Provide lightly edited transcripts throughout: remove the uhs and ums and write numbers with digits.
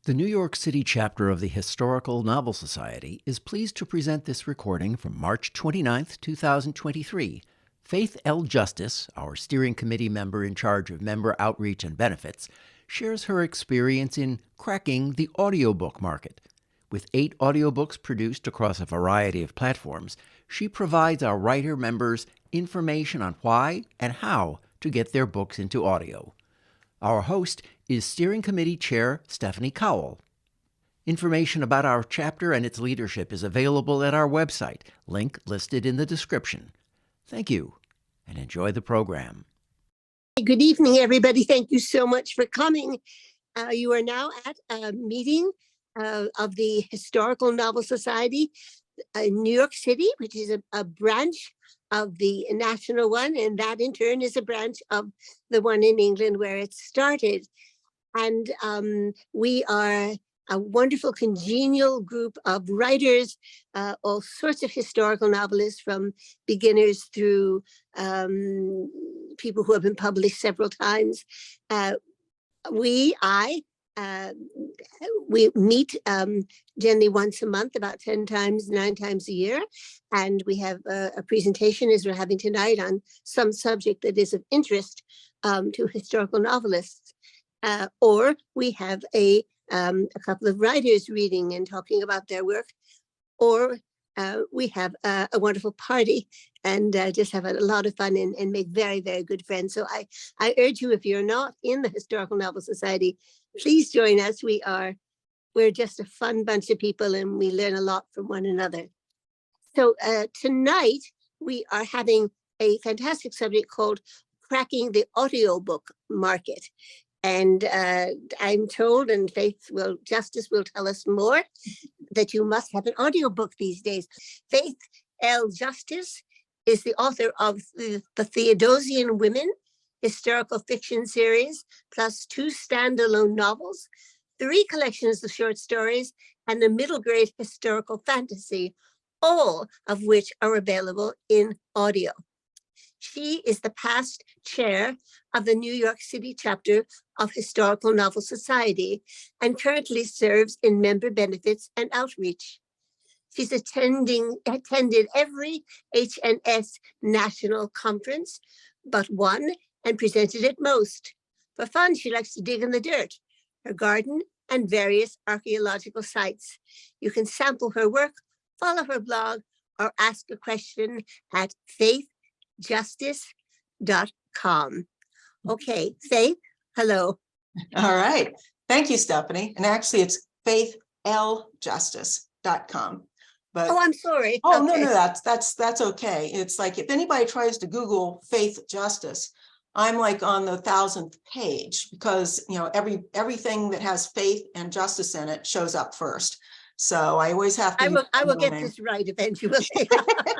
The New York City chapter of the Historical Novel Society is pleased to present this recording from March 29th, 2023. Faith L. Justice, our steering committee member in charge of member outreach and benefits, shares her experience in cracking the audiobook market. With 8 audiobooks produced across a variety of platforms, she provides our writer members information on why and how to get their books into audio. Our host is Steering Committee Chair Stephanie Cowell. Information about our chapter and its leadership is available at our website, link listed in the description. Thank you, and enjoy the program. Good evening, everybody. Thank you so much for coming. You are now at a meeting of the Historical Novel Society in New York City, which is a branch of the national one, and that in turn is a branch of the one in England where it started. And we are a wonderful congenial group of writers, all sorts of historical novelists, from beginners through people who have been published several times. We meet generally once a month, about 9 times a year. And we have a presentation, as we're having tonight, on some subject that is of interest to historical novelists. Or we have a couple of writers reading and talking about their work. Or we have a wonderful party and just have a lot of fun and make very, very good friends. So I urge you, if you're not in the Historical Novel Society, please join us. We're just a fun bunch of people and we learn a lot from one another. So tonight we are having a fantastic subject called Cracking the Audiobook Market. And I'm told, and Justice will tell us more, that you must have an audiobook these days. Faith L. Justice is the author of the Theodosian Women historical fiction series, plus 2 standalone novels, 3 collections of short stories, and a middle grade historical fantasy, all of which are available in audio. She is the past chair of the New York City chapter of Historical Novel Society and currently serves in member benefits and outreach. She's attended every HNS national conference but one, and presented at most. For fun, she likes to dig in the dirt, her garden, and various archaeological sites. You can sample her work, follow her blog, or ask a question at faithjustice.com. Okay, Faith, hello. All right. Thank you, Stephanie. And actually, it's faithljustice.com. But I'm sorry. Oh, okay. no, that's okay. It's like if anybody tries to Google Faith Justice, I'm like on the 1000th page because everything that has faith and justice in it shows up first. So I always have to. I will get this right eventually.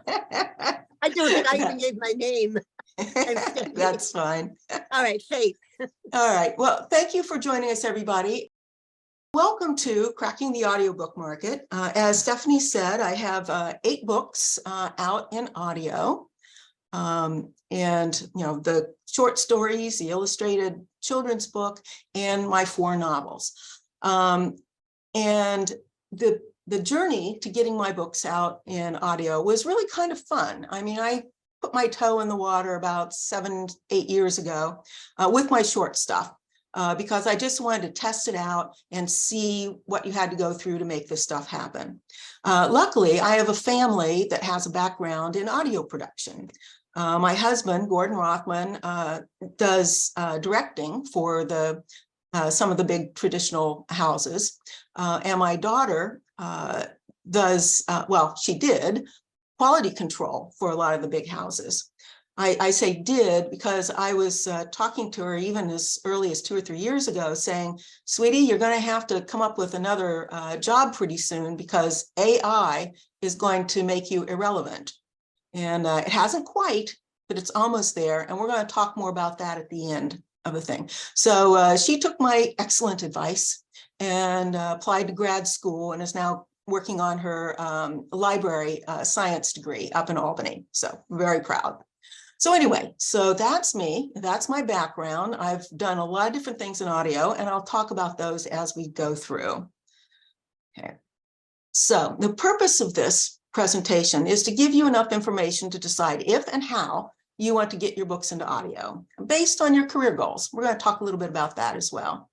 I don't think I even gave my name. That's fine. All right, Faith. All right. Well, thank you for joining us, everybody. Welcome to Cracking the Audiobook Market. As Stephanie said, I have 8 books out in audio. And the short stories, the illustrated children's book, and my 4 novels. And the journey to getting my books out in audio was really kind of fun. I mean, I put my toe in the water about 7-8 years ago with my short stuff. Because I just wanted to test it out and see what you had to go through to make this stuff happen. Luckily, I have a family that has a background in audio production. My husband, Gordon Rothman, does directing for some of the big traditional houses. And my daughter does, she did quality control for a lot of the big houses. I say did because I was talking to her even as early as 2 or 3 years ago saying, sweetie, you're going to have to come up with another job pretty soon because AI is going to make you irrelevant. And it hasn't quite, but it's almost there. And we're going to talk more about that at the end of the thing. So she took my excellent advice and applied to grad school and is now working on her library science degree up in Albany. So very proud. So anyway, so that's me. That's my background. I've done a lot of different things in audio, and I'll talk about those as we go through. Okay. So the purpose of this presentation is to give you enough information to decide if and how you want to get your books into audio based on your career goals. We're going to talk a little bit about that as well.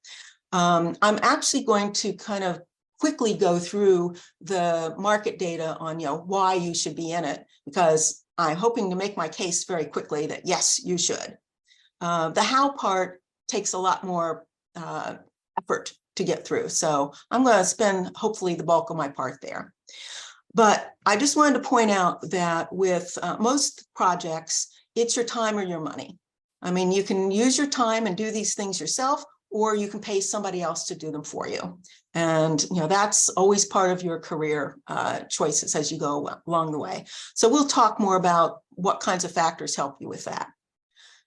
I'm actually going to kind of quickly go through the market data on, why you should be in it, because I'm hoping to make my case very quickly that yes, you should. The how part takes a lot more effort to get through. So I'm going to spend hopefully the bulk of my part there. But I just wanted to point out that with most projects, it's your time or your money. I mean, you can use your time and do these things yourself, or you can pay somebody else to do them for you. And that's always part of your career choices as you go along the way. So we'll talk more about what kinds of factors help you with that.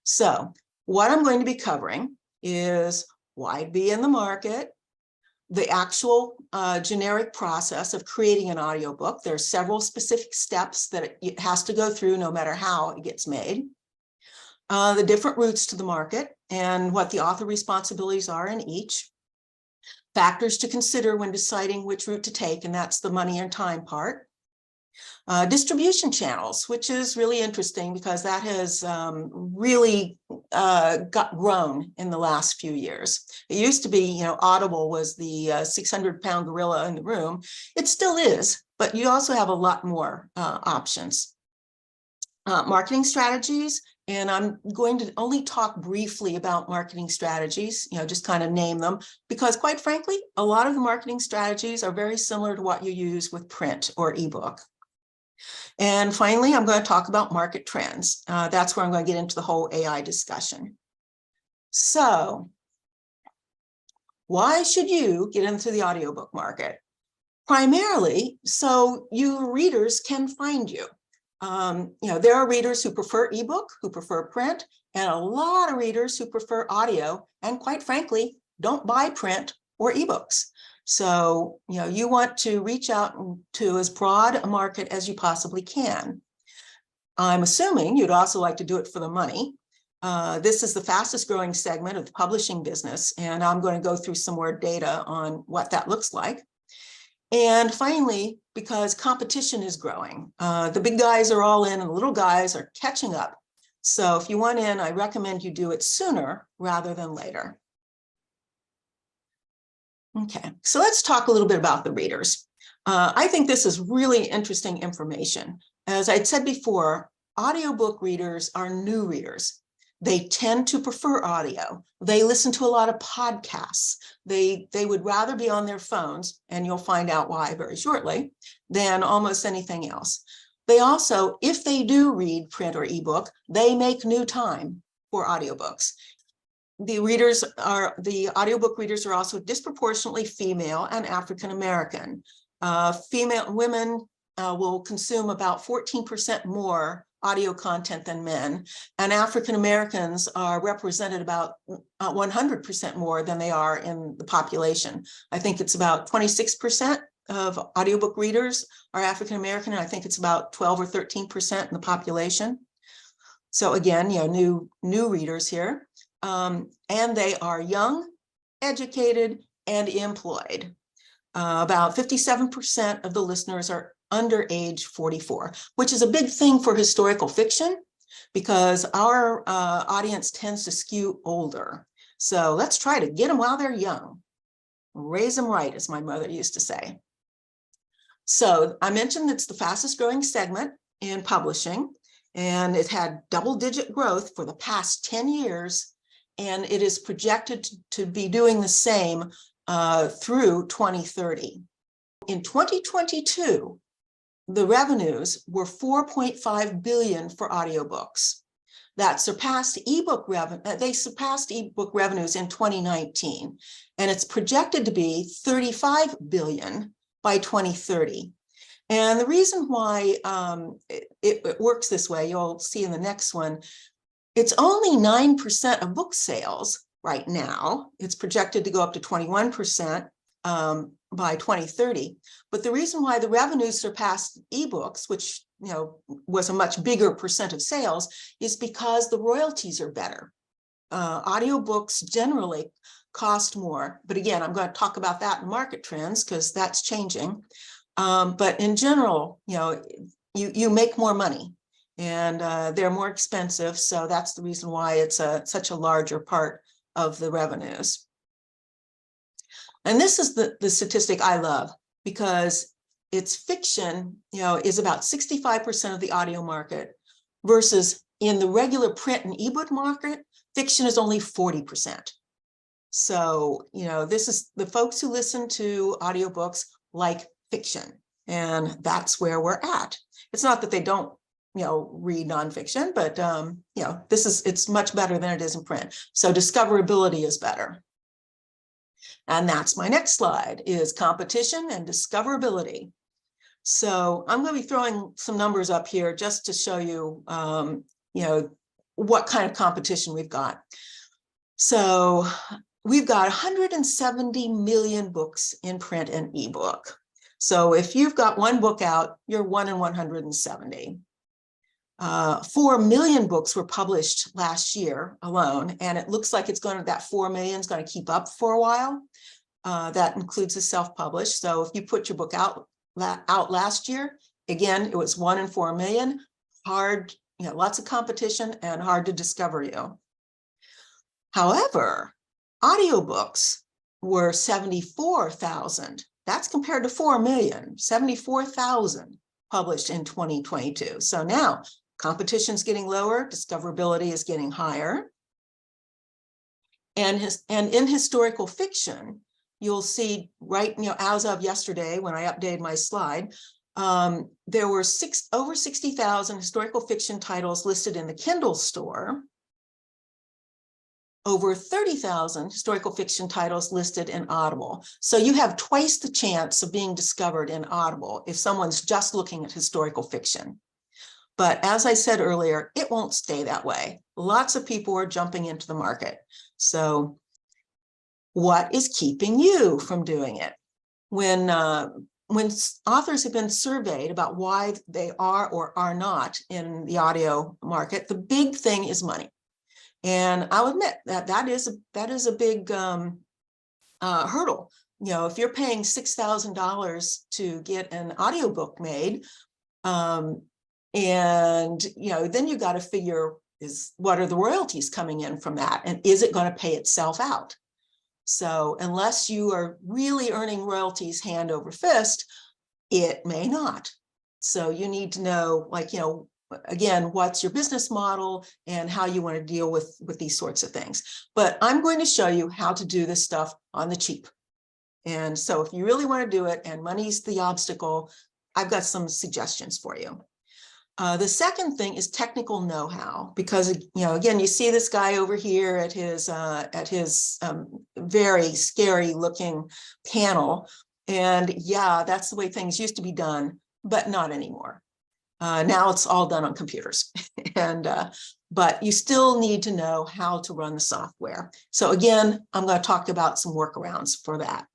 So what I'm going to be covering is why be in the market, the actual generic process of creating an audiobook. There are several specific steps that it has to go through no matter how it gets made. The different routes to the market and what the author responsibilities are in each. Factors to consider when deciding which route to take, and that's the money and time part. Distribution channels, which is really interesting because that has really got grown in the last few years. It used to be, Audible was the 600-pound gorilla in the room. It still is, but you also have a lot more options. Marketing strategies, and I'm going to only talk briefly about marketing strategies, just kind of name them, because quite frankly, a lot of the marketing strategies are very similar to what you use with print or ebook. And finally, I'm going to talk about market trends. That's where I'm going to get into the whole AI discussion. So why should you get into the audiobook market? Primarily, so you readers can find you. There are readers who prefer ebook, who prefer print, and a lot of readers who prefer audio, and quite frankly, don't buy print or ebooks. So, you want to reach out to as broad a market as you possibly can. I'm assuming you'd also like to do it for the money. This is the fastest growing segment of the publishing business, and I'm going to go through some more data on what that looks like. And finally, because competition is growing, the big guys are all in and the little guys are catching up. So if you want in, I recommend you do it sooner rather than later. Okay, so let's talk a little bit about the readers. I think this is really interesting information. As I'd said before, audiobook readers are new readers. They tend to prefer audio. They listen to a lot of podcasts. They would rather be on their phones, and you'll find out why very shortly, than almost anything else. They also, if they do read print or ebook, they make new time for audiobooks. The audiobook readers are also disproportionately female and African American. Female women will consume about 14% more audio content than men, and African Americans are represented about 100% more than they are in the population. I think it's about 26% of audiobook readers are African American, and I think it's about 12 or 13% in the population. So again, new readers here. And they are young, educated, and employed. About 57% of the listeners are under age 44, which is a big thing for historical fiction because our audience tends to skew older. So let's try to get them while they're young. Raise them right, as my mother used to say. So I mentioned it's the fastest growing segment in publishing, and it had double-digit growth for the past 10 years, and it is projected to be doing the same through 2030. In 2022, the revenues were $4.5 billion for audiobooks. That surpassed ebook revenue. They surpassed ebook revenues in 2019, and it's projected to be $35 billion by 2030. And the reason why it works this way, you'll see in the next one, it's only 9% of book sales right now. It's projected to go up to 21% by 2030. But the reason why the revenues surpassed ebooks, which was a much bigger percent of sales, is because the royalties are better. Audiobooks generally cost more, but again, I'm going to talk about that in market trends because that's changing. But in general, you make more money, and they're more expensive, so that's the reason why it's such a larger part of the revenues. And this is the statistic I love, because it's fiction, is about 65% of the audio market, versus in the regular print and ebook market, fiction is only 40%. So, this is the folks who listen to audiobooks like fiction, and that's where we're at. It's not that they don't, read nonfiction, but, it's much better than it is in print. So discoverability is better. And that's my next slide, is competition and discoverability. So I'm going to be throwing some numbers up here just to show you, what kind of competition we've got. So we've got 170 million books in print and ebook. So if you've got one book out, you're 1 in 170. 4 million books were published last year alone, and it looks like that 4 million is going to keep up for a while. That includes the self-published. So if you put your book out last year, again, it was 1 in 4 million. Hard, lots of competition and hard to discover you. However, audiobooks were 74,000. That's compared to 4 million, 74,000 published in 2022. So now competition's getting lower, discoverability is getting higher. And in historical fiction, you'll see as of yesterday, when I updated my slide, there were over 60,000 historical fiction titles listed in the Kindle store, over 30,000 historical fiction titles listed in Audible. So you have twice the chance of being discovered in Audible if someone's just looking at historical fiction. But as I said earlier, it won't stay that way. Lots of people are jumping into the market. So what is keeping you from doing it? When authors have been surveyed about why they are or are not in the audio market, the big thing is money. And I'll admit that is a big hurdle. If you're paying $6,000 to get an audiobook made, and then you got to figure what are the royalties coming in from that, and is it going to pay itself out? So unless you are really earning royalties hand over fist, it may not. So you need to know, again, what's your business model and how you want to deal with these sorts of things. But I'm going to show you how to do this stuff on the cheap. And so if you really want to do it and money's the obstacle, I've got some suggestions for you. The second thing is technical know-how, because, again, you see this guy over here at his very scary looking panel. And yeah, that's the way things used to be done, but not anymore. Now it's all done on computers, but you still need to know how to run the software. So again, I'm going to talk about some workarounds for that.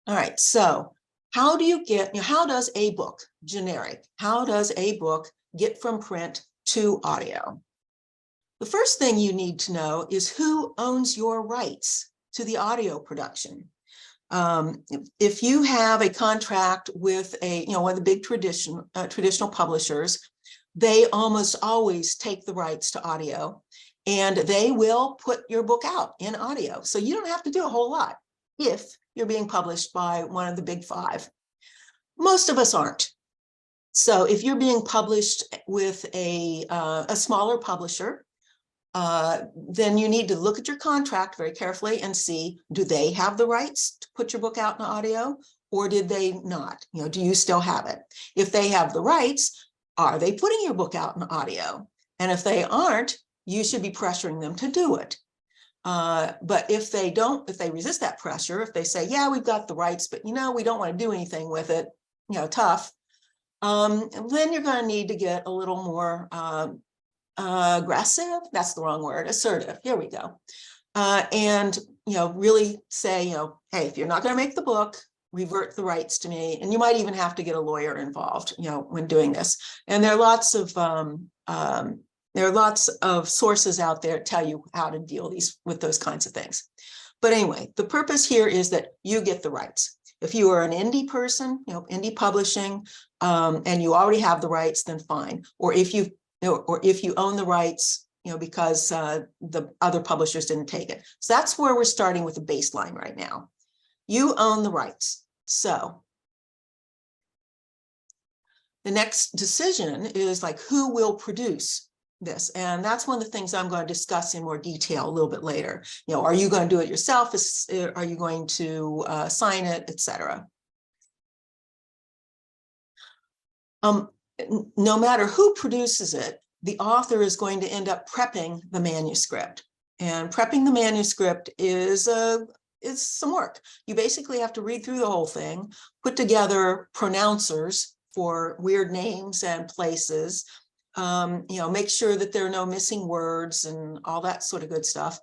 All right, so how do you get, how does a book, generic, how does a book get from print to audio? The first thing you need to know is who owns your rights to the audio production. If you have a contract with one of the big traditional publishers, they almost always take the rights to audio, and they will put your book out in audio. So you don't have to do a whole lot if you're being published by one of the big five. Most of us aren't. So if you're being published with a smaller publisher, then you need to look at your contract very carefully and see, do they have the rights to put your book out in audio, or did they not? Do you still have it? If they have the rights, are they putting your book out in audio? And if they aren't, you should be pressuring them to do it. But if they don't, if they resist that pressure, if they say, yeah, we've got the rights, but we don't want to do anything with it, tough, then you're going to need to get a little more aggressive. That's the wrong word. Assertive. Here we go. And really say, hey, if you're not going to make the book, revert the rights to me. And you might even have to get a lawyer involved, when doing this. And there are lots of sources out there that tell you how to deal with those kinds of things. But anyway, the purpose here is that you get the rights. If you are an indie person, indie publishing, and you already have the rights, then fine. Or if you own the rights, because the other publishers didn't take it. So that's where we're starting with the baseline right now. You own the rights. So the next decision is like, who will produce this? And that's one of the things I'm going to discuss in more detail a little bit later. Are you going to do it yourself? Are you going to sign it, etc.? No matter who produces it, the author is going to end up prepping the manuscript. And prepping the manuscript is some work. You basically have to read through the whole thing, put together pronouncers for weird names and places, make sure that there are no missing words and all that sort of good stuff.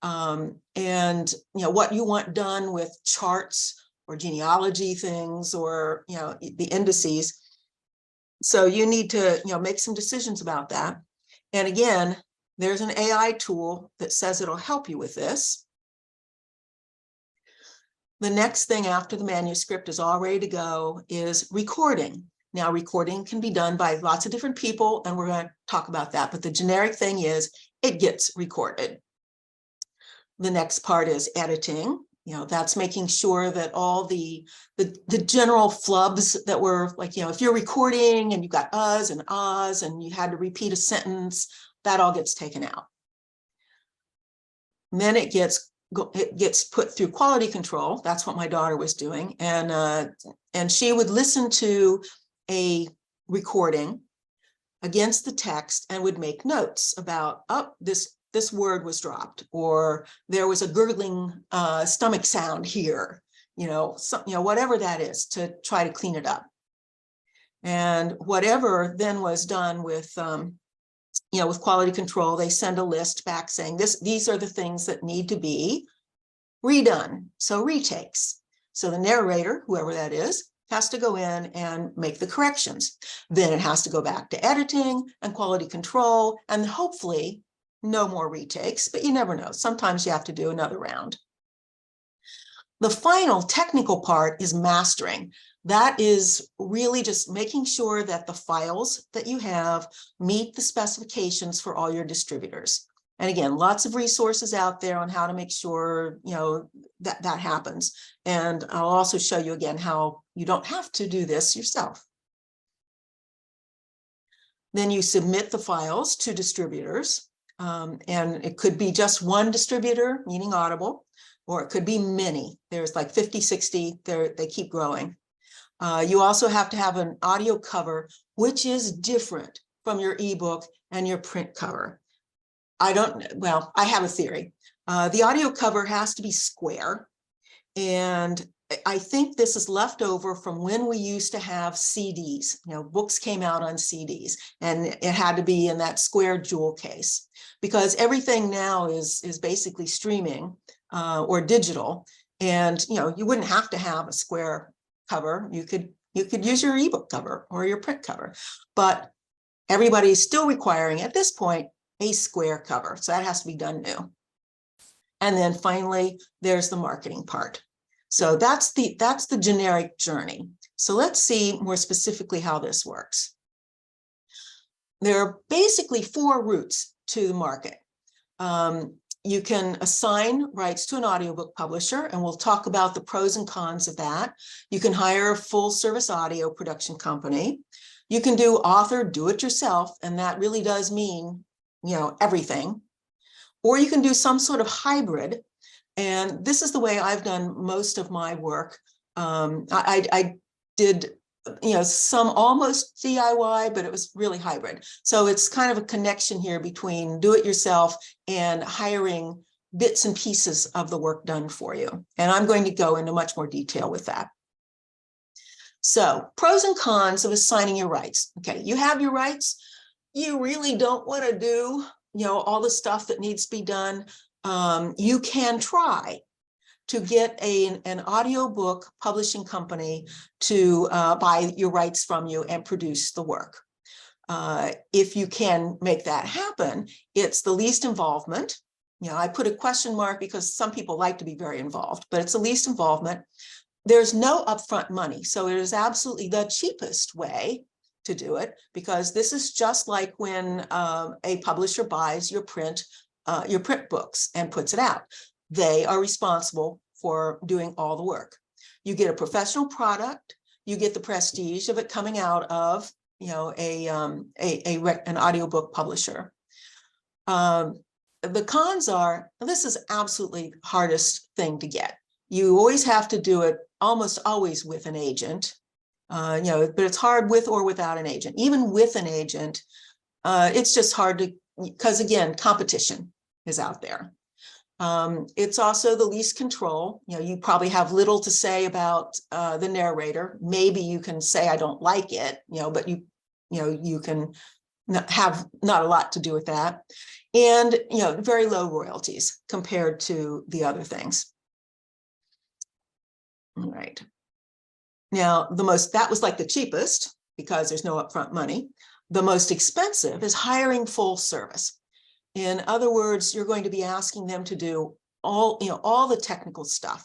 And what you want done with charts or genealogy things or the indices. So you need to make some decisions about that. And again, there's an AI tool that says it'll help you with this. The next thing after the manuscript is all ready to go is recording. Now, recording can be done by lots of different people, and we're going to talk about that. But the generic thing is it gets recorded. The next part is editing. That's making sure that all the general flubs that were like, if you're recording and you got uhs and ahs and you had to repeat a sentence, that all gets taken out. And then it gets put through quality control. That's what my daughter was doing. And she would listen to a recording against the text and would make notes about, this word was dropped, or there was a gurgling stomach sound here, whatever that is, to try to clean it up. And whatever then was done with with quality control, they send a list back saying these are the things that need to be redone. So retakes. So the narrator, whoever that is, has to go in and make the corrections. Then it has to go back to editing and quality control, and hopefully no more retakes, but you never know. Sometimes you have to do another round. The final technical part is mastering. That is really just making sure that the files that you have meet the specifications for all your distributors. And again, lots of resources out there on how to make sure, that happens. And I'll also show you again how you don't have to do this yourself. Then you submit the files to distributors. And it could be just one distributor, meaning Audible, or it could be many. There's like 50, 60, they keep growing. You also have to have an audio cover, which is different from your ebook and your print cover. I have a theory. The audio cover has to be square. And I think this is left over from when we used to have CDs. Books came out on CDs, and it had to be in that square jewel case, because everything now is basically streaming or digital. And you wouldn't have to have a square cover. You could use your ebook cover or your print cover, but everybody's still requiring at this point a square cover. So that has to be done new. And then finally, there's the marketing part. So that's the generic journey. So let's see more specifically how this works. There are basically 4 routes to the market. You can assign rights to an audiobook publisher, and we'll talk about the pros and cons of that. You can hire a full service audio production company. You can do author do-it-yourself, and that really does mean, everything. Or you can do some sort of hybrid. And this is the way I've done most of my work. I did, some almost DIY, but it was really hybrid. So it's kind of a connection here between do-it-yourself and hiring bits and pieces of the work done for you. And I'm going to go into much more detail with that. So pros and cons of assigning your rights. Okay, you have your rights. You really don't want to do, all the stuff that needs to be done. you can try to get an audiobook publishing company to buy your rights from you and produce the work. If you can make that happen, it's the least involvement. You know, I put a question mark because some people like to be very involved, but it's the least involvement. There's no upfront money. So it is absolutely the cheapest way to do it, because this is just like when a publisher buys your print books and puts it out. They are responsible for doing all the work. You get a professional product, you get the prestige of it coming out of, you know, an audiobook publisher. The cons are, this is absolutely hardest thing to get. You always have to do it almost always with an agent, you know, but it's hard with or without an agent. Even with an agent, it's just hard to, because again, competition is out there. It's also the least control. You know, you probably have little to say about the narrator. Maybe you can say, I don't like it, you know, but you can have not a lot to do with that. And, you know, very low royalties compared to the other things. All right. Now, that was like the cheapest because there's no upfront money. The most expensive is hiring full service. In other words, you're going to be asking them to do all the technical stuff.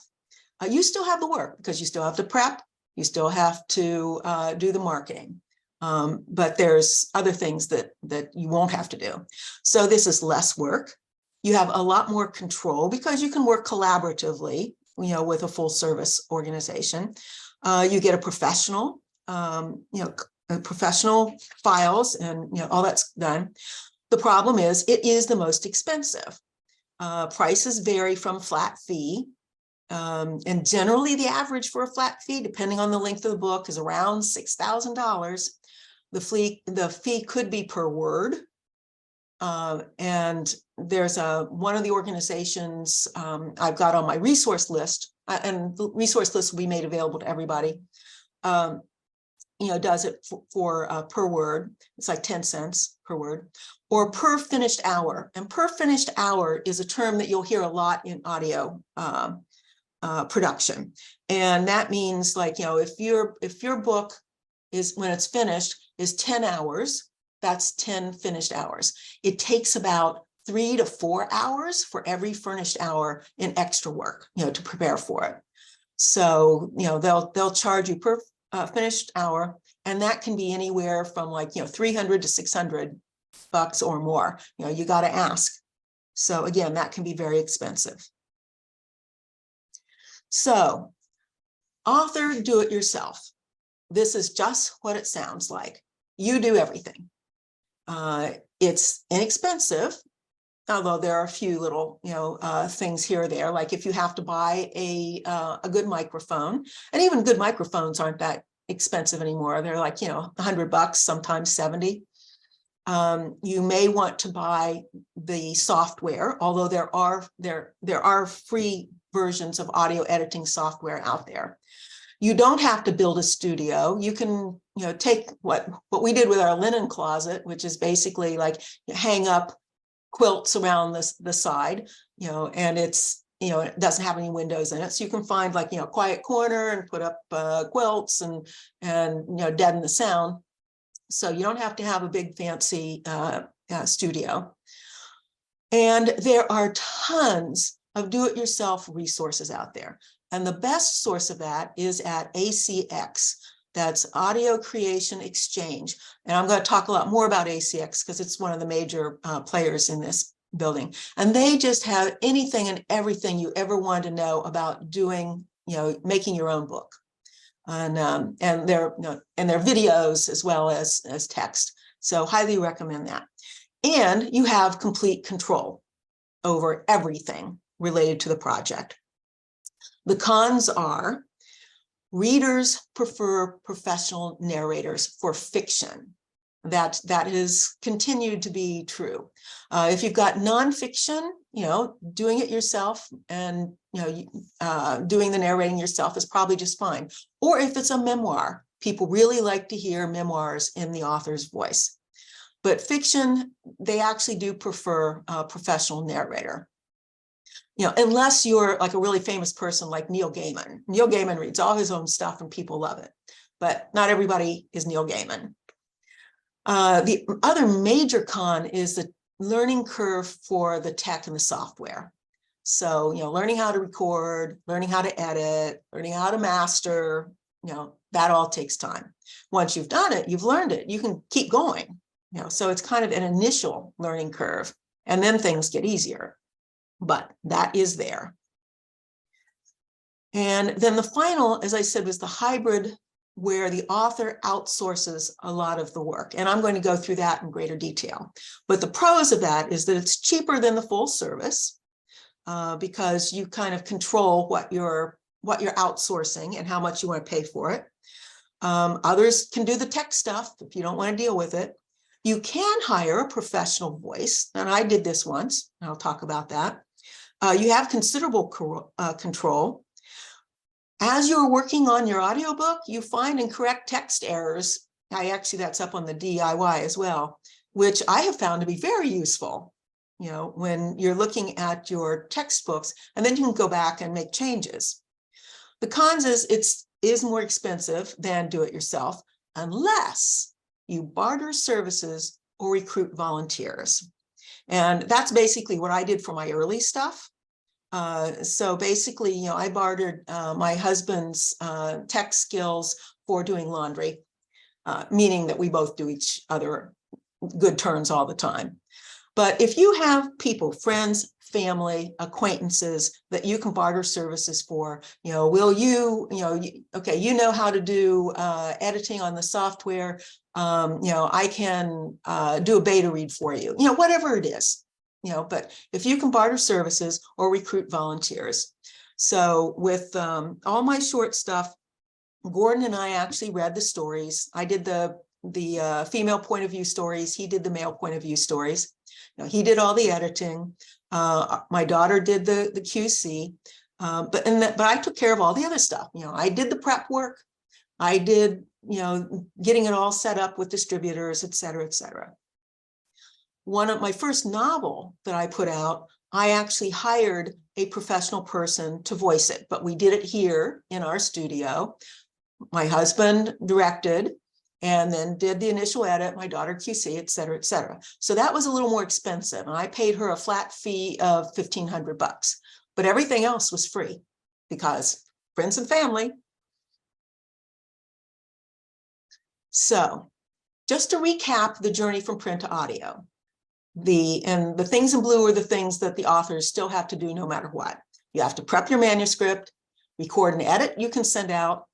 You still have the work because you still have to prep, you still have to do the marketing. But there's other things that you won't have to do. So this is less work. You have a lot more control because you can work collaboratively, you know, with a full service organization. You get a professional, professional files, and you know all that's done. The problem is it is the most expensive. Prices vary from flat fee. And generally the average for a flat fee, depending on the length of the book, is around $6,000. The fee could be per word. And there's one of the organizations I've got on my resource list, and the resource list will be made available to everybody. You know, does it for per word. It's like 10 cents per word, or per finished hour. And per finished hour is a term that you'll hear a lot in audio production. And that means, like, you know, if your book is, when it's finished, is 10 hours, that's 10 finished hours. It takes about 3 to 4 hours for every furnished hour in extra work, you know, to prepare for it. So, you know, they'll charge you per finished hour, and that can be anywhere from, like, you know, $300 to $600 or more. You know, you got to ask. So again, that can be very expensive. So, author do-it-yourself. This is just what it sounds like. You do everything. It's inexpensive, although there are a few little, you know, things here or there. Like if you have to buy a good microphone, and even good microphones aren't that expensive anymore. They're like, you know, $100, sometimes 70. You may want to buy the software, although there are free versions of audio editing software out there. You don't have to build a studio. You can, you know, take what we did with our linen closet, which is basically like hang up quilts around the side, you know, and it's, you know, it doesn't have any windows in it. So you can find, like, you know, a quiet corner and put up quilts and, you know, deaden the sound. So you don't have to have a big fancy studio. And there are tons of do-it-yourself resources out there. And the best source of that is at ACX. That's Audio Creation Exchange. And I'm going to talk a lot more about ACX because it's one of the major players in this building. And they just have anything and everything you ever wanted to know about doing, you know, making your own book. And their, you know, and their videos as well as text. So highly recommend that. And you have complete control over everything related to the project. The cons are readers prefer professional narrators for fiction. That has continued to be true. If you've got nonfiction, you know, doing it yourself and, you know, doing the narrating yourself is probably just fine. Or if it's a memoir, people really like to hear memoirs in the author's voice. But fiction, they actually do prefer a professional narrator. Unless you're like a really famous person like Neil Gaiman. Neil Gaiman reads all his own stuff and people love it, but not everybody is Neil Gaiman. The other major con is the learning curve for the tech and the software. So, learning how to record, learning how to edit, learning how to master, that all takes time. Once you've done it, you've learned it, you can keep going, so it's kind of an initial learning curve, and then things get easier, but that is there. And then the final, as I said, was the hybrid, where the author outsources a lot of the work. And I'm going to go through that in greater detail. But the pros of that is that it's cheaper than the full service, because you kind of control what you're outsourcing and how much you want to pay for it. Others can do the tech stuff if you don't want to deal with it. You can hire a professional voice, and I did this once, and I'll talk about that. You have considerable control. As you're working on your audiobook, you find incorrect text errors. That's up on the DIY as well, which I have found to be very useful, when you're looking at your textbooks, and then you can go back and make changes. The cons is it is more expensive than do it yourself, unless you barter services or recruit volunteers. And that's basically what I did for my early stuff. So basically, I bartered my husband's tech skills for doing laundry, meaning that we both do each other good turns all the time. But if you have people, friends, family, acquaintances that you can barter services for, okay, you know how to do editing on the software, I can do a beta read for you, whatever it is. But if you can barter services or recruit volunteers. So with all my short stuff, Gordon and I actually read the stories. I did the female point of view stories. He did the male point of view stories. He did all the editing. My daughter did the QC, but I took care of all the other stuff. I did the prep work. I did, getting it all set up with distributors, et cetera, et cetera. One of my first novel that I put out, I actually hired a professional person to voice it, but we did it here in our studio. My husband directed and then did the initial edit, my daughter QC, et cetera, et cetera. So that was a little more expensive, and I paid her a flat fee of $1,500, but everything else was free because friends and family. So just to recap the journey from print to audio. The things in blue are the things that the authors still have to do no matter what. You have to prep your manuscript, record and edit you can send out,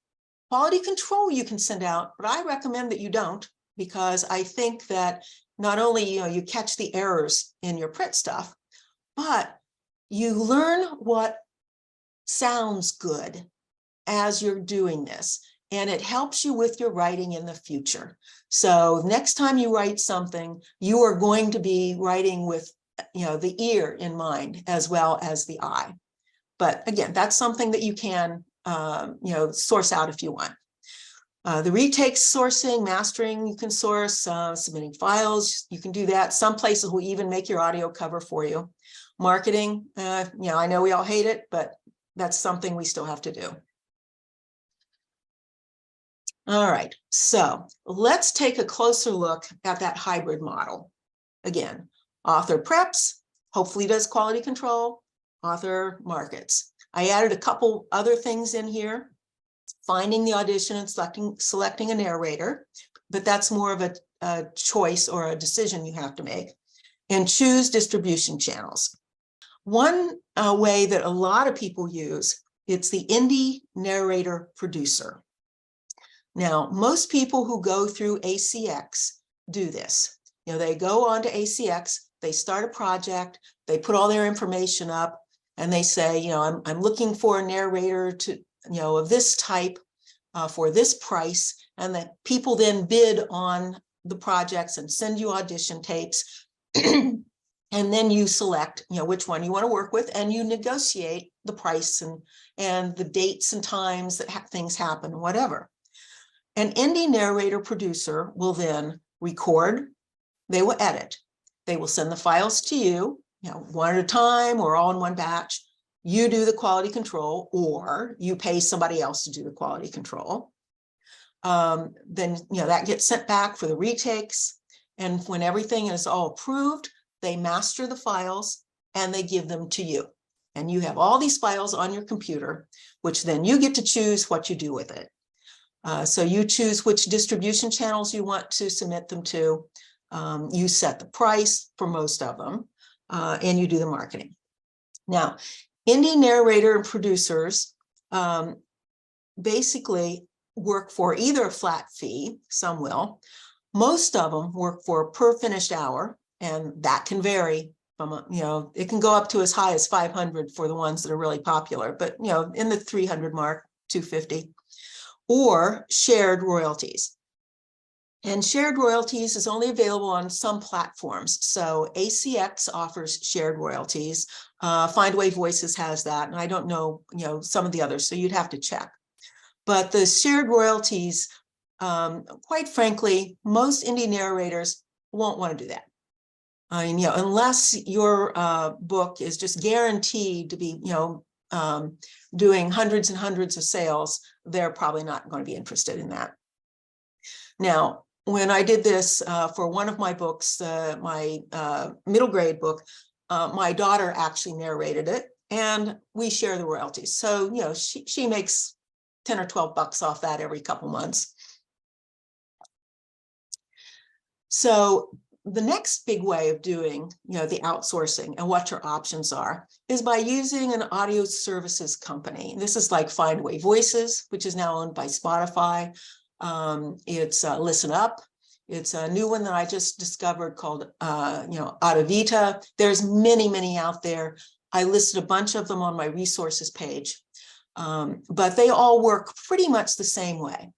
quality control you can send out, but I recommend that you don't, because I think that not only you catch the errors in your print stuff, but you learn what sounds good as you're doing this. And it helps you with your writing in the future. So next time you write something, you are going to be writing with, the ear in mind as well as the eye. But again, that's something that you can, source out if you want. The retakes, sourcing, mastering, you can source, submitting files, you can do that. Some places will even make your audio cover for you. Marketing, I know we all hate it, but that's something we still have to do. All right, so let's take a closer look at that hybrid model. Again, author preps, hopefully does quality control, author markets. I added a couple other things in here, finding the audition and selecting a narrator, but that's more of a choice or a decision you have to make, and choose distribution channels. One way that a lot of people use, it's the indie narrator producer. Now, most people who go through ACX do this. They go on to ACX, they start a project, they put all their information up, and they say, I'm looking for a narrator to, of this type for this price, and that people then bid on the projects and send you audition tapes, and then you select, which one you want to work with, and you negotiate the price and the dates and times that things happen, whatever. An indie narrator producer will then record, they will edit, they will send the files to you, one at a time or all in one batch. You do the quality control, or you pay somebody else to do the quality control. Then, that gets sent back for the retakes. And when everything is all approved, they master the files and they give them to you. And you have all these files on your computer, which then you get to choose what you do with it. So you choose which distribution channels you want to submit them to. You set the price for most of them, and you do the marketing. Now, indie narrator and producers basically work for either a flat fee, some will. Most of them work for per finished hour, and that can vary from, it can go up to as high as 500 for the ones that are really popular, but, in the 300 mark, 250, or shared royalties. And shared royalties is only available on some platforms. So ACX offers shared royalties. Findaway Voices has that, and I don't know, some of the others, so you'd have to check. But the shared royalties, quite frankly, most indie narrators won't want to do that. I mean, unless your book is just guaranteed to be, doing hundreds and hundreds of sales, they're probably not going to be interested in that. Now, when I did this for one of my books, my middle grade book, my daughter actually narrated it, and we share the royalties. So, she makes 10 or 12 bucks off that every couple months. So the next big way of doing, the outsourcing and what your options are is by using an audio services company. This is like Findaway Voices, which is now owned by Spotify. It's Listen Up. It's a new one that I just discovered called, Audivita. There's many, many out there. I listed a bunch of them on my resources page, but they all work pretty much the same way.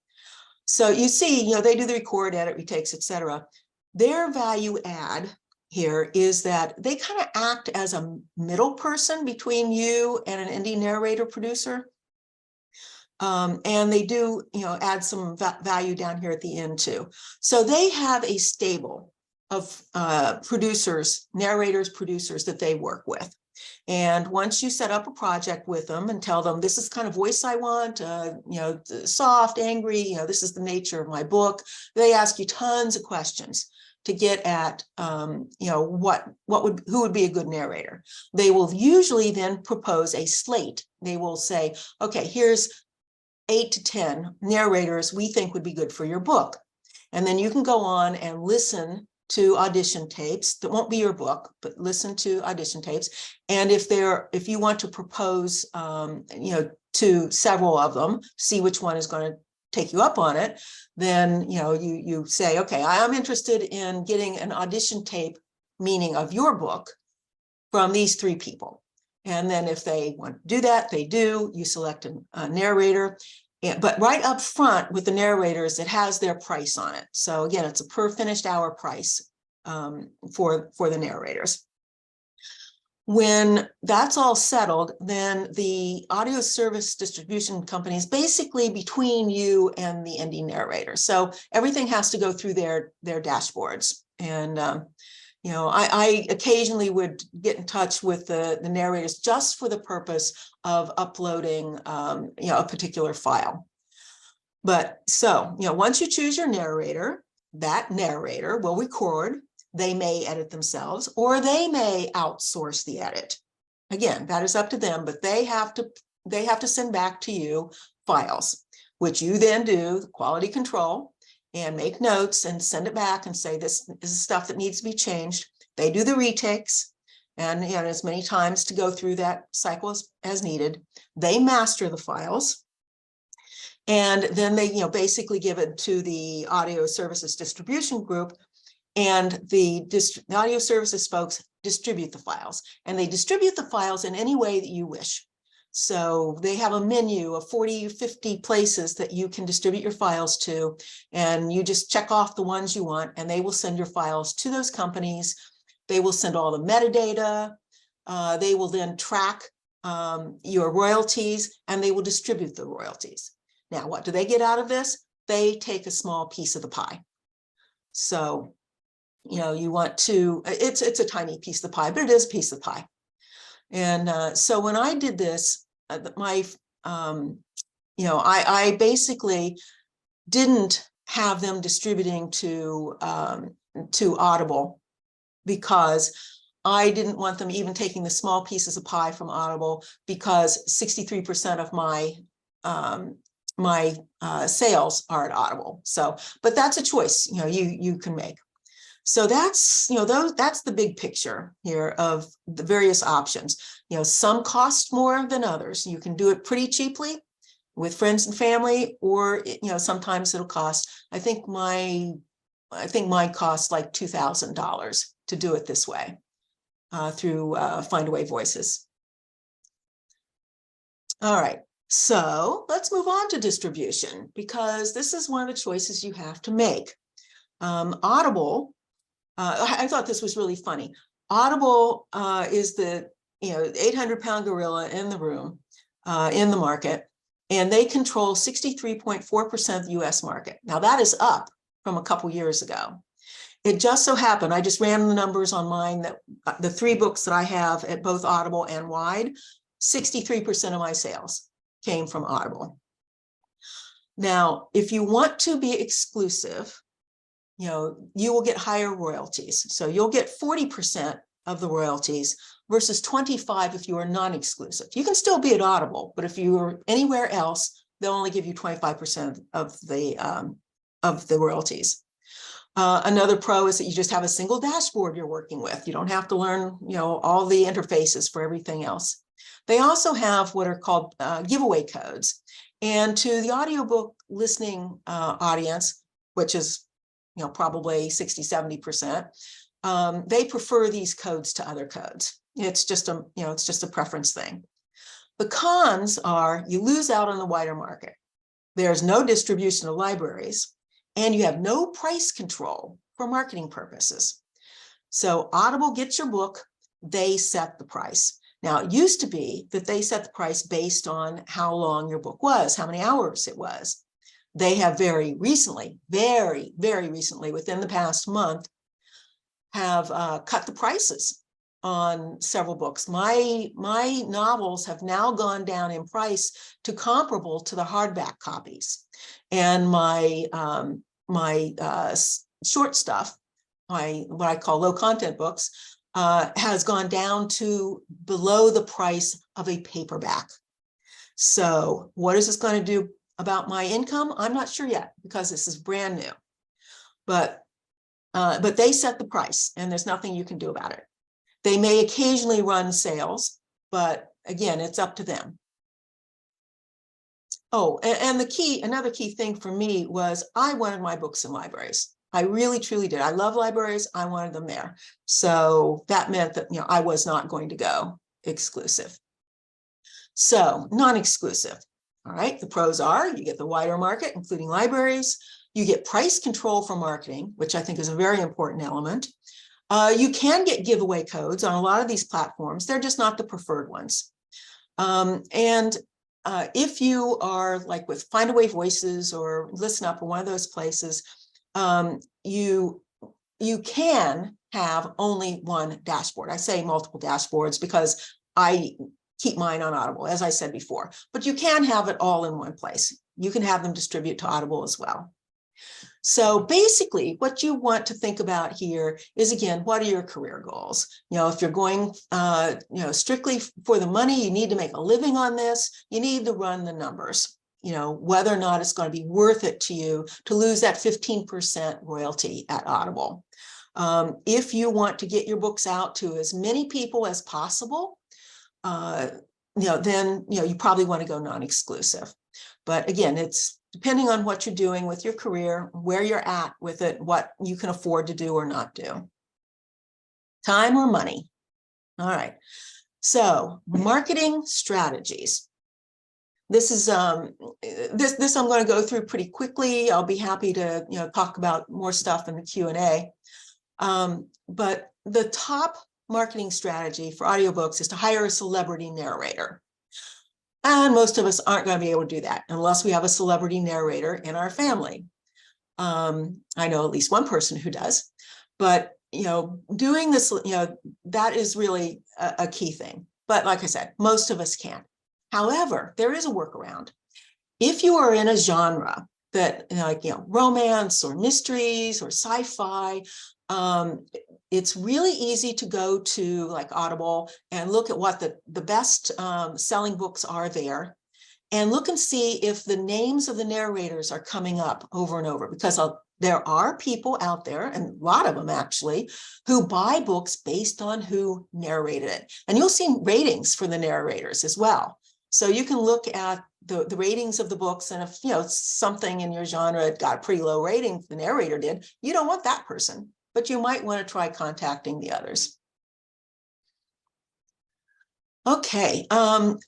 So you see, they do the record, edit, retakes, etc. Their value add here is that they kind of act as a middle person between you and an indie narrator producer. And they do, add some value down here at the end too. So they have a stable of producers, narrators, producers that they work with. And once you set up a project with them and tell them, this is kind of voice I want, soft, angry, this is the nature of my book, they ask you tons of questions to get at, who would be a good narrator. They will usually then propose a slate. They will say, okay, here's 8 to 10 narrators we think would be good for your book. And then you can go on and listen to audition tapes that won't be your book, but listen to audition tapes. And if you want to propose, to several of them, see which one is going to take you up on it, then, you say, okay, I'm interested in getting an audition tape, meaning of your book, from these 3 people. And then if they want to do that, they do. You select a narrator. But right up front with the narrators, it has their price on it. So again, it's a per finished hour price for the narrators. When that's all settled, then the audio service distribution company is basically between you and the indie narrator. So everything has to go through their dashboards. And I occasionally would get in touch with the narrators just for the purpose of uploading, a particular file. But so, once you choose your narrator, that narrator will record. They may edit themselves, or they may outsource the edit. Again, that is up to them, but they have to send back to you files, which you then do the quality control and make notes and send it back and say, this is stuff that needs to be changed. They do the retakes and as many times to go through that cycle as needed. They master the files. And then they, basically give it to the audio services distribution group, and the audio services folks distribute the files, and they distribute the files in any way that you wish. So they have a menu of 40, 50 places that you can distribute your files to, and you just check off the ones you want, and they will send your files to those companies. They will send all the metadata. They will then track your royalties, and they will distribute the royalties. Now, what do they get out of this? They take a small piece of the pie. So, you want to, it's a tiny piece of the pie, but it is a piece of the pie. And so when I did this, I basically didn't have them distributing to Audible, because I didn't want them even taking the small pieces of pie from Audible, because 63% of my sales are at Audible. So, but that's a choice, you can make. So that's, that's the big picture here of the various options. Some cost more than others. You can do it pretty cheaply with friends and family, or, sometimes it'll cost, I think mine costs like $2,000 to do it this way through Findaway Voices. All right, so let's move on to distribution, because this is one of the choices you have to make. Audible, I thought this was really funny. Audible is the 800-pound gorilla in the room, in the market, and they control 63.4% of the US market. Now that is up from a couple years ago. It just so happened, I just ran the numbers on mine, that the 3 books that I have at both Audible and Wide, 63% of my sales came from Audible. Now, if you want to be exclusive, you will get higher royalties. So you'll get 40% of the royalties versus 25% if you are non-exclusive. You can still be at Audible, but if you are anywhere else, they'll only give you 25% of the royalties. Another pro is that you just have a single dashboard you're working with. You don't have to learn, all the interfaces for everything else. They also have what are called giveaway codes. And to the audiobook listening audience, which is probably 60–70%, they prefer these codes to other codes. It's just a preference thing. The cons are you lose out on the wider market. There's no distribution of libraries, and you have no price control for marketing purposes. So Audible gets your book, they set the price. Now, it used to be that they set the price based on how long your book was, how many hours it was. They have very recently, very, very recently, within the past month, have cut the prices on several books. My novels have now gone down in price to comparable to the hardback copies. And my short stuff, what I call low content books, has gone down to below the price of a paperback. So what is this going to do about my income? I'm not sure yet, because this is brand new. But they set the price, and there's nothing you can do about it. They may occasionally run sales, but again, it's up to them. Oh, and another key thing for me was I wanted my books in libraries. I really, truly did. I love libraries. I wanted them there. So that meant that, I was not going to go exclusive. So non-exclusive. All right. The pros are you get the wider market, including libraries. You get price control for marketing, which I think is a very important element. You can get giveaway codes on a lot of these platforms. They're just not the preferred ones. If you are like with Findaway Voices or Listen Up or one of those places, you can have only one dashboard. I say multiple dashboards because I keep mine on Audible, as I said before, but you can have it all in one place. You can have them distribute to Audible as well. So basically what you want to think about here is, again, what are your career goals? If you're going, strictly for the money, you need to make a living on this, you need to run the numbers, whether or not it's going to be worth it to you to lose that 15% royalty at Audible. If you want to get your books out to as many people as possible, then, you probably want to go non-exclusive. But again, it's depending on what you're doing with your career, where you're at with it, what you can afford to do or not do. Time or money. All right. So marketing strategies. This is this I'm going to go through pretty quickly. I'll be happy to talk about more stuff in the Q&A. But the top marketing strategy for audiobooks is to hire a celebrity narrator. And most of us aren't going to be able to do that unless we have a celebrity narrator in our family. I know at least one person who does, but doing this, that is really a key thing. But like I said, most of us can't. However, there is a workaround. If you are in a genre that, romance or mysteries or sci-fi, it's really easy to go to like Audible and look at what the best selling books are there, and look and see if the names of the narrators are coming up over and over, because there are people out there, and a lot of them actually, who buy books based on who narrated it. And you'll see ratings for the narrators as well. So you can look at the ratings of the books, and if something in your genre got a pretty low rating, the narrator did, you don't want that person, but you might want to try contacting the others. Okay,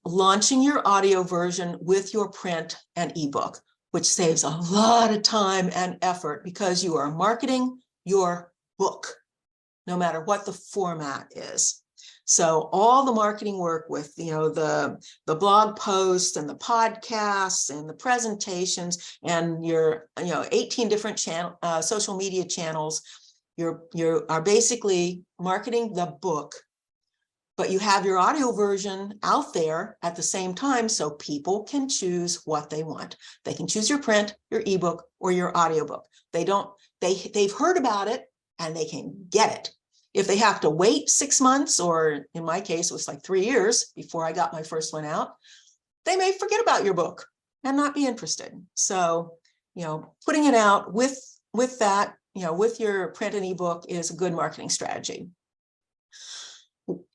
launching your audio version with your print and ebook, which saves a lot of time and effort because you are marketing your book, no matter what the format is. So all the marketing work with the blog posts and the podcasts and the presentations and your 18 different social media channels, you are basically marketing the book, but you have your audio version out there at the same time so people can choose what they want. They can choose your print, your ebook, or your audiobook. They've heard about it and they can get it. If they have to wait 6 months, or in my case, it was like 3 years before I got my first one out, they may forget about your book and not be interested. So, putting it out with that, with your print and ebook is a good marketing strategy.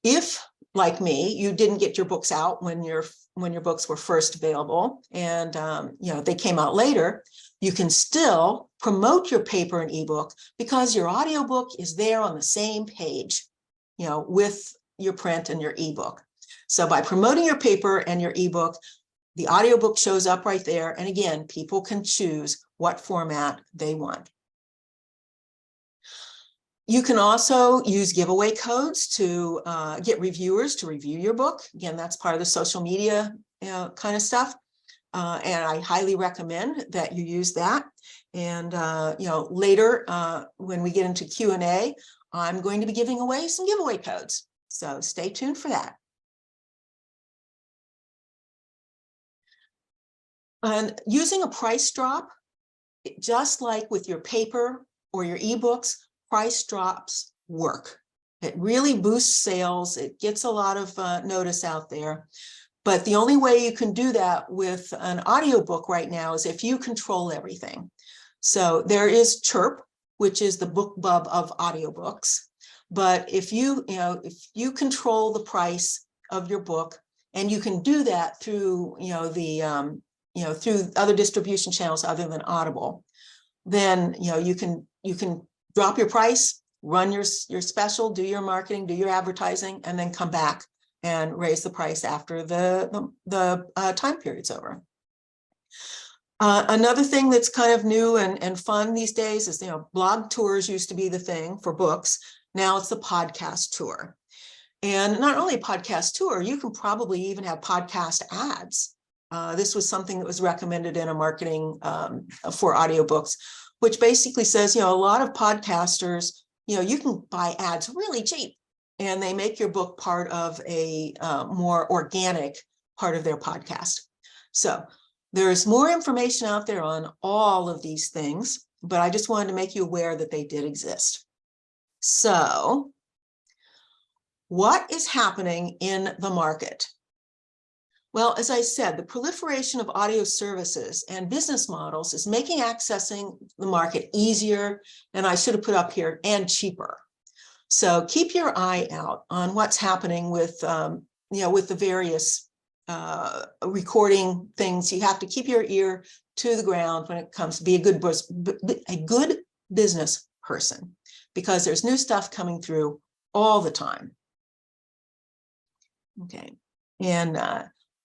If, like me, you didn't get your books out when your books were first available, and they came out later, you can still promote your paper and ebook because your audiobook is there on the same page, with your print and your ebook. So by promoting your paper and your ebook, the audiobook shows up right there, and again, people can choose what format they want. You can also use giveaway codes to get reviewers to review your book. Again, that's part of the social media kind of stuff. And I highly recommend that you use that. And later, when we get into Q&A, I'm going to be giving away some giveaway codes. So stay tuned for that. And using a price drop, just like with your paper or your ebooks, price drops work. It really boosts sales. It gets a lot of notice out there. But the only way you can do that with an audiobook right now is if you control everything. So there is Chirp, which is the BookBub of audiobooks. But if you control the price of your book, and you can do that through through other distribution channels other than Audible, then you can drop your price, run your special, do your marketing, do your advertising, and then come back and raise the price after the time period's over. Another thing that's kind of new and fun these days is, blog tours used to be the thing for books. Now it's the podcast tour. And not only a podcast tour, you can probably even have podcast ads. This was something that was recommended in a marketing for audiobooks, which basically says, a lot of podcasters, you can buy ads really cheap, and they make your book part of a more organic part of their podcast. So there's more information out there on all of these things, but I just wanted to make you aware that they did exist. So what is happening in the market? Well, as I said, the proliferation of audio services and business models is making accessing the market easier, and I should have put up here, and cheaper. So keep your eye out on what's happening with, with the various recording things. You have to keep your ear to the ground when it comes to be a good business person, because there's new stuff coming through all the time. Okay, and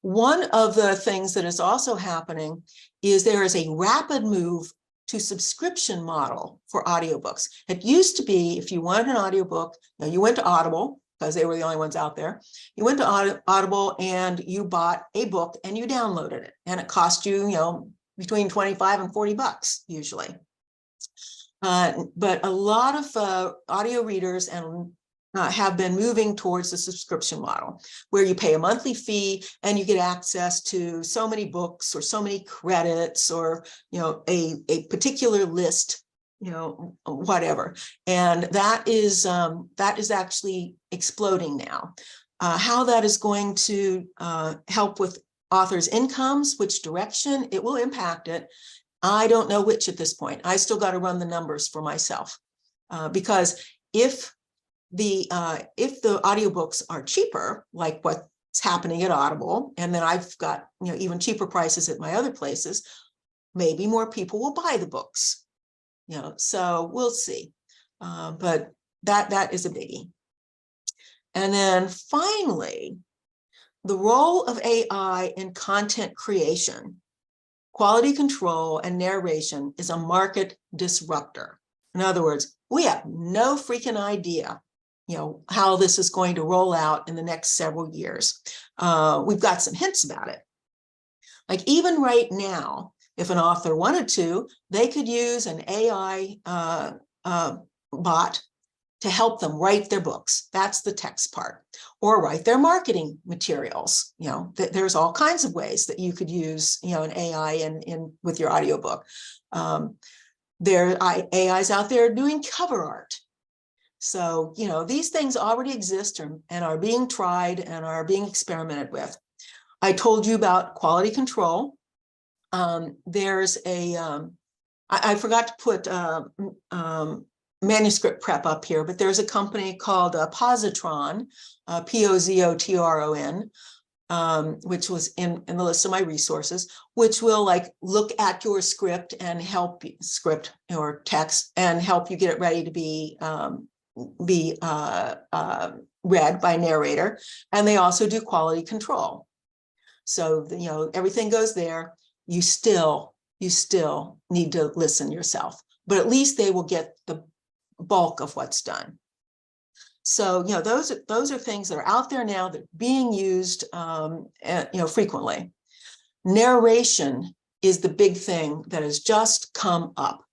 one of the things that is also happening is there is a rapid move to subscription model for audiobooks. It used to be, if you wanted an audiobook, you went to Audible, because they were the only ones out there. You went to Audible and you bought a book and you downloaded it, and it cost you, between 25 and 40 bucks usually. But a lot of audio readers and have been moving towards the subscription model, where you pay a monthly fee and you get access to so many books or so many credits, or a particular list, whatever. And that is actually exploding now. How that is going to help with authors' incomes, which direction it will impact it, I don't know which at this point. I still got to run the numbers for myself, because if the audiobooks are cheaper, like what's happening at Audible, and then I've got even cheaper prices at my other places, maybe more people will buy the books. So we'll see. But that is a biggie. And then finally, the role of AI in content creation, quality control, and narration is a market disruptor. In other words, we have no freaking idea, how this is going to roll out in the next several years. We've got some hints about it. Like even right now, if an author wanted to, they could use an AI bot to help them write their books. That's the text part. Or write their marketing materials. There's all kinds of ways that you could use, an AI in with your audiobook. There are AIs out there doing cover art. So, these things already exist and are being tried and are being experimented with. I told you about quality control. There's I forgot to put manuscript prep up here, but there's a company called Positron, Pozotron, which was in the list of my resources, which will look at your script and help you, script or text, and help you get it ready to be read by a narrator. And they also do quality control. So everything goes there. You still need to listen yourself, but at least they will get the bulk of what's done. So those are things that are out there now that are being used frequently. Narration is the big thing that has just come up.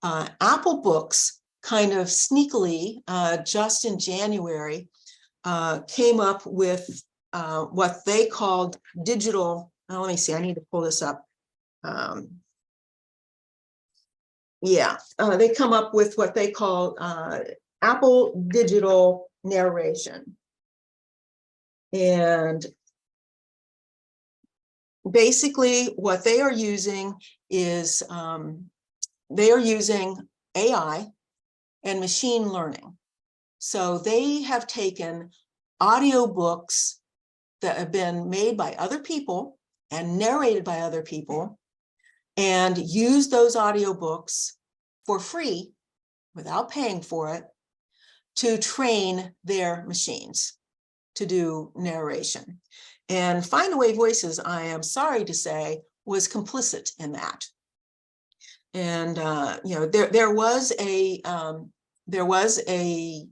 Apple Books kind of sneakily, just in January, came up with what they called digital. Let me see, I need to pull this up. They come up with what they call Apple digital narration. And basically what they are using is they are using AI and machine learning. So they have taken audiobooks that have been made by other people and narrated by other people, and used those audiobooks for free, without paying for it, to train their machines to do narration. And Findaway Voices, I am sorry to say, was complicit in that. And there was a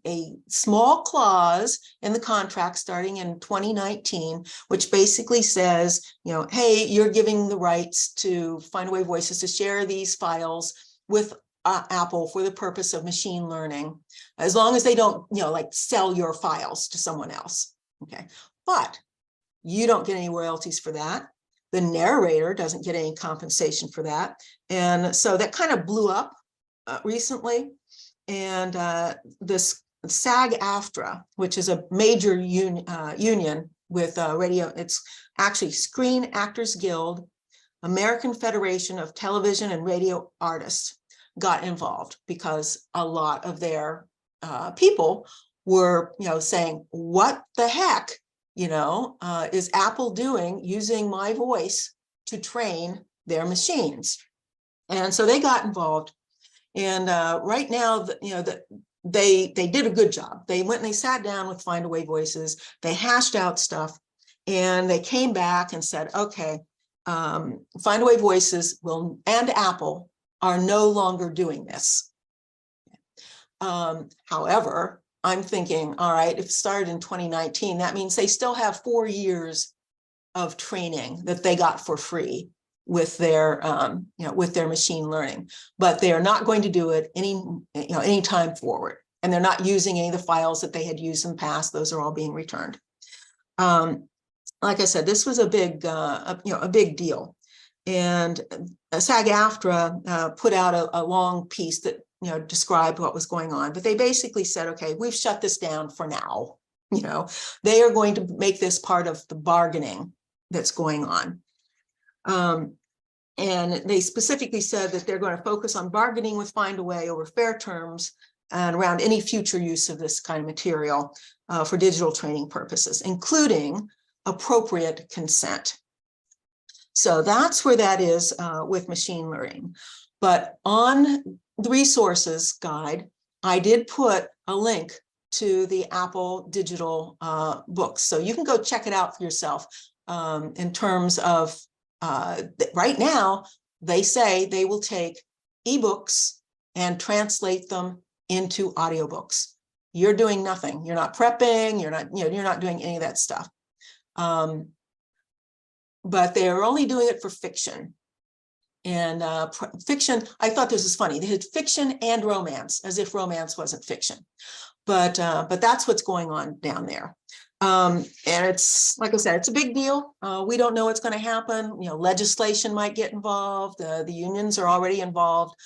small clause in the contract starting in 2019, which basically says, hey, you're giving the rights to Findaway Voices to share these files with Apple for the purpose of machine learning, as long as they don't, sell your files to someone else. Okay, but you don't get any royalties for that. The narrator doesn't get any compensation for that. And so that kind of blew up recently. And this SAG-AFTRA, which is a major union with radio, it's actually Screen Actors Guild, American Federation of Television and Radio Artists, got involved because a lot of their people were, saying, what the heck, is Apple doing using my voice to train their machines? And so they got involved. And right now, they did a good job. They went and they sat down with Findaway Voices. They hashed out stuff, and they came back and said, okay, Findaway Voices and Apple are no longer doing this. However, I'm thinking, all right, if it started in 2019, that means they still have 4 years of training that they got for free. with their with their machine learning, but they are not going to do it any time forward, and they're not using any of the files that they had used in the past. Those are all being returned. Like I said, this was a big deal, and SAG-AFTRA put out a long piece that described what was going on, but they basically said, okay, we've shut this down for now. They are going to make this part of the bargaining that's going on. And they specifically said that they're going to focus on bargaining with Findaway over fair terms and around any future use of this kind of material for digital training purposes, including appropriate consent. So that's where that is with machine learning. But on the resources guide, I did put a link to the Apple digital books. So you can go check it out for yourself in terms of right now, they say they will take ebooks and translate them into audiobooks. You're doing nothing. You're not prepping. You're not doing any of that stuff. But they are only doing it for fiction. And fiction, I thought this was funny. They had fiction and romance, as if romance wasn't fiction. But that's what's going on down there. And it's, like I said, it's a big deal. We don't know what's going to happen. Legislation might get involved. The unions are already involved.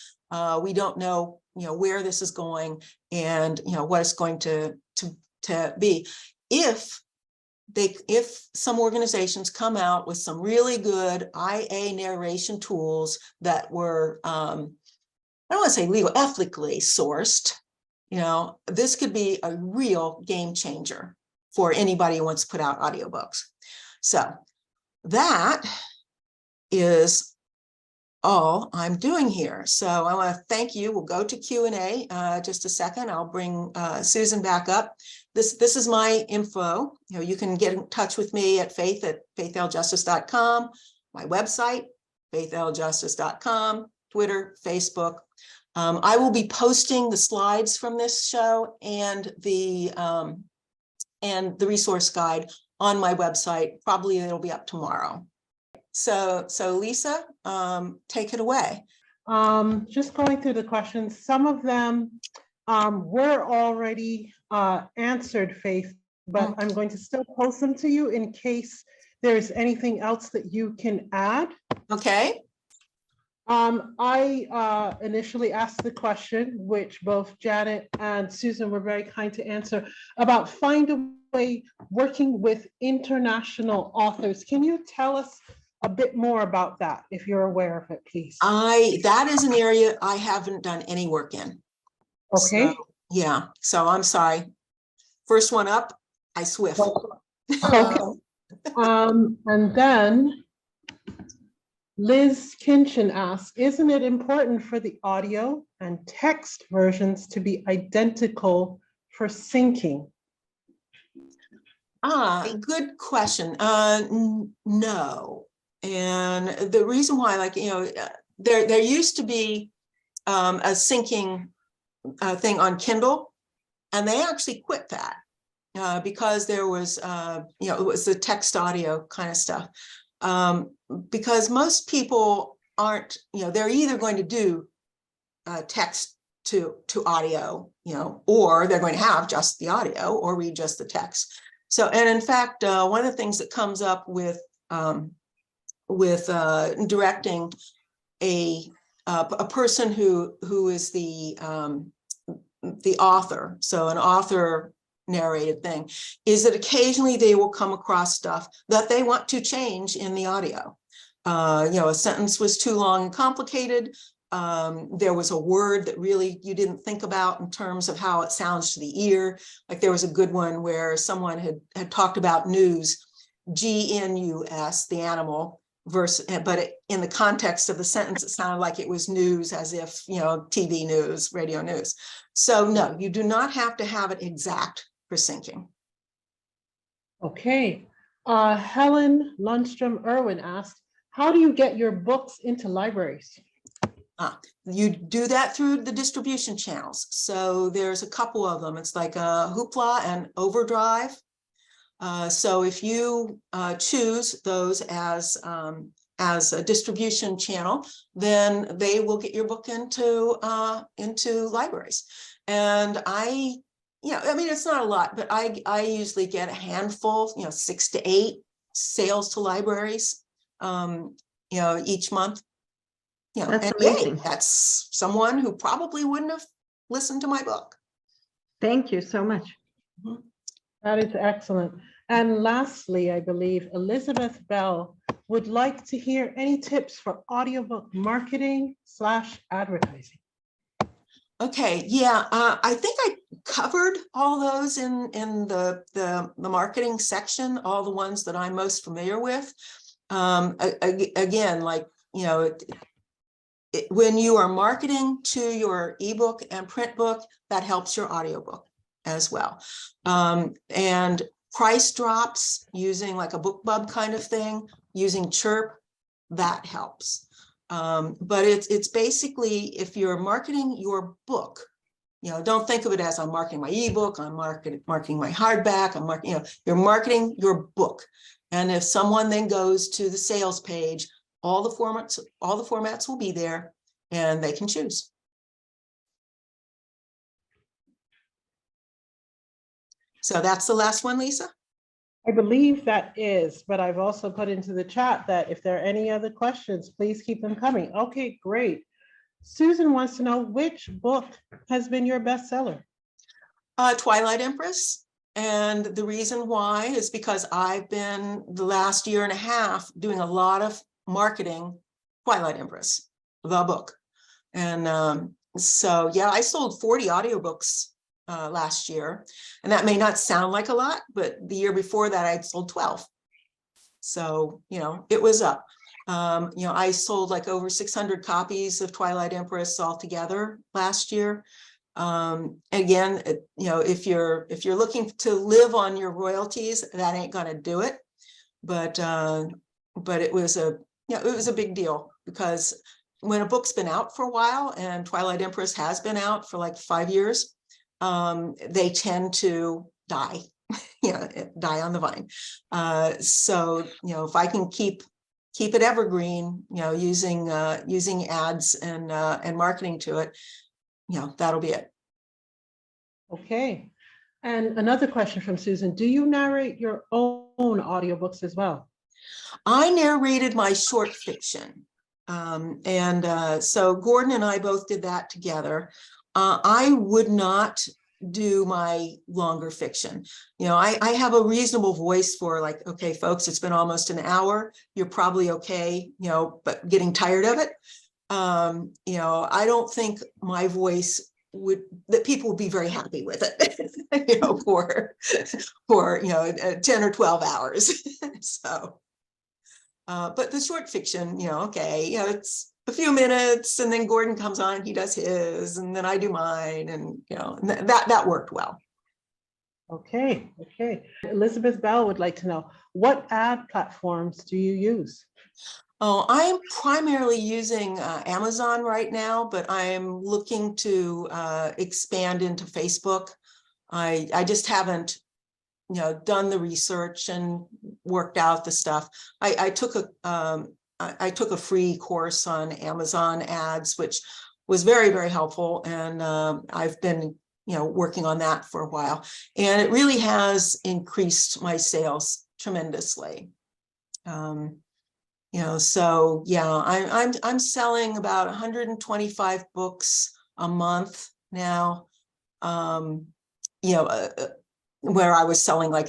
We don't know, where this is going and, what it's going to be. If some organizations come out with some really good IA narration tools that were, I don't want to say legal, ethically sourced, this could be a real game changer for anybody who wants to put out audiobooks. So that is all I'm doing here. So I want to thank you. We'll go to Q&A just a second. I'll bring Susan back up. This is my info. You can get in touch with me at faith@faithljustice.com, my website, faithljustice.com, Twitter, Facebook. I will be posting the slides from this show and the resource guide on my website. Probably it'll be up tomorrow. So Lisa, take it away. Just going through the questions, some of them were already answered, Faith, but I'm going to still post them to you in case there's anything else that you can add. Okay. I initially asked the question, which both Janet and Susan were very kind to answer, about Findaway working with international authors. Can you tell us a bit more about that, if you're aware of it, please? That is an area I haven't done any work in. Okay. So, yeah, so I'm sorry. First one up, I swift. Okay. And then Liz Kinchin asks, isn't it important for the audio and text versions to be identical for syncing? Good question. No. And the reason why, there used to be a syncing thing on Kindle, and they actually quit that because there was, it was the text audio kind of stuff. Because most people aren't, they're either going to do text to audio, or they're going to have just the audio or read just the text. So, and in fact, one of the things that comes up with directing a person who is the author, so an author narrated thing, is that occasionally they will come across stuff that they want to change in the audio. A sentence was too long and complicated. There was a word that really you didn't think about in terms of how it sounds to the ear. Like there was a good one where someone had talked about news, GNUS, the animal, but in the context of the sentence, it sounded like it was news, as if, TV news, radio news. So no, you do not have to have it exact for syncing. Okay. Helen Lundstrom Irwin asked, how do you get your books into libraries? You do that through the distribution channels. So there's a couple of them. It's like Hoopla and Overdrive. So if you choose those as as a distribution channel, then they will get your book into libraries. And I mean, it's not a lot, but I usually get a handful, 6 to 8 sales to libraries, each month. That's and yay, amazing. that's someone who probably wouldn't have listened to my book. Thank you so much. That is excellent. And lastly, I believe Elizabeth Bell would like to hear any tips for audiobook marketing / advertising. Okay, yeah, I think I covered all those in the marketing section, all the ones that I'm most familiar with. Again, like, when you are marketing to your ebook and print book, that helps your audiobook as well. And price drops using like a BookBub kind of thing, using Chirp, that helps. But it's basically, if you're marketing your book, don't think of it as I'm marketing my ebook, I'm marketing my hardback, I'm marketing, you're marketing your book. And if someone then goes to the sales page, all the formats will be there and they can choose. So that's the last one, Lisa? I believe that is, but I've also put into the chat that if there are any other questions, please keep them coming. Okay, great. Susan wants to know, which book has been your bestseller? Twilight Empress. And the reason why is because I've been the last year and a half doing a lot of marketing Twilight Empress, the book. And so, yeah, I sold 40 audiobooks last year. And that may not sound like a lot, but the year before that, I'd sold 12. So, it was up. I sold like over 600 copies of Twilight Empress altogether last year. Again, if you're looking to live on your royalties, that ain't gonna do it. But it was a big deal, because when a book's been out for a while, and Twilight Empress has been out for like 5 years, they tend to die, die on the vine. So, if I can keep it evergreen, using ads and marketing to it, that'll be it. Okay. And another question from Susan, do you narrate your own audiobooks as well? I narrated my short fiction. So Gordon and I both did that together. I would not do my longer fiction. I have a reasonable voice for, like, okay, folks, it's been almost an hour. You're probably okay, but getting tired of it. I don't think my voice that people would be very happy with it, for 10 or 12 hours. So, but the short fiction, okay, it's a few minutes, and then Gordon comes on, he does his, and then I do mine, and that worked well. Okay. Elizabeth Bell would like to know, what ad platforms do you use? Oh, I'm primarily using Amazon right now, but I'm looking to expand into Facebook. I just haven't, done the research and worked out the stuff. I took a free course on Amazon ads, which was very, very helpful, and I've been working on that for a while, and it really has increased my sales tremendously. So yeah, I'm selling about 125 books a month now. Where I was selling like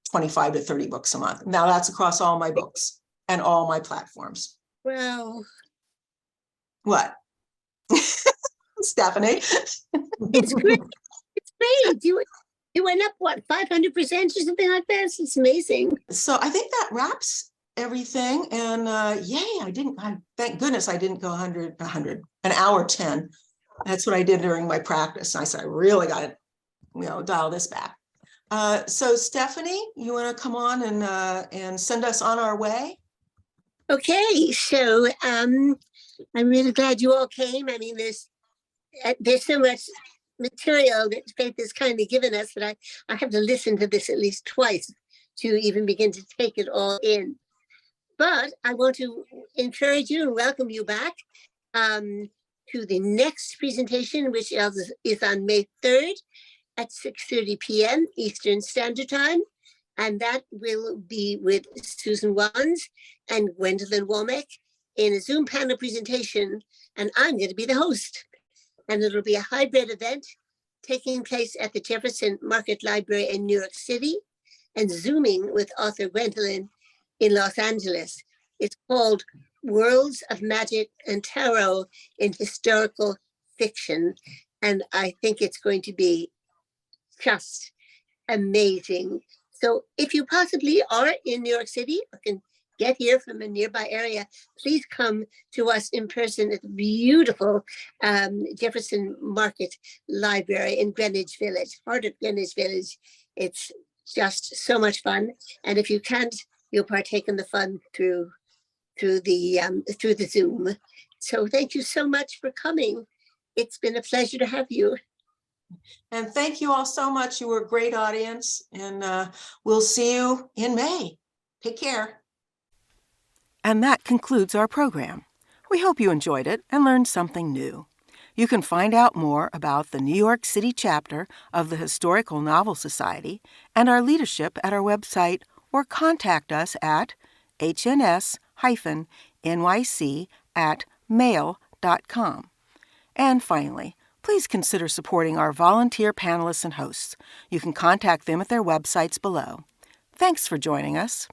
25 to 30 books a month. Now that's across all my books and all my platforms. Well, What? Stephanie? it's great. It's great. You went up, what, 500% or something like that? It's amazing. So I think that wraps everything, and thank goodness I didn't go 100 an hour 10. That's what I did during my practice. I said I really got to dial this back. So Stephanie, you want to come on and send us on our way? Okay, so I'm really glad you all came. I mean, there's so much material that Faith has kindly given us that I have to listen to this at least twice to even begin to take it all in. But I want to encourage you and welcome you back to the next presentation, which is on May 3rd at 6:30 p.m. Eastern Standard Time. And that will be with Susan Wands and Gwendolyn Womack in a Zoom panel presentation. And I'm going to be the host. And it'll be a hybrid event taking place at the Jefferson Market Library in New York City and Zooming with author Gwendolyn in Los Angeles. It's called Worlds of Magic and Tarot in Historical Fiction. And I think it's going to be just amazing. So if you possibly are in New York City or can get here from a nearby area, please come to us in person at the beautiful Jefferson Market Library in Greenwich Village, heart of Greenwich Village. It's just so much fun. And if you can't, you'll partake in the fun through the Zoom. So thank you so much for coming. It's been a pleasure to have you. And thank you all so much. You were a great audience, and we'll see you in May. Take care. And that concludes our program. We hope you enjoyed it and learned something new. You can find out more about the New York City chapter of the Historical Novel Society and our leadership at our website, or contact us at hns-nyc@mail.com. And finally, please consider supporting our volunteer panelists and hosts. You can contact them at their websites below. Thanks for joining us.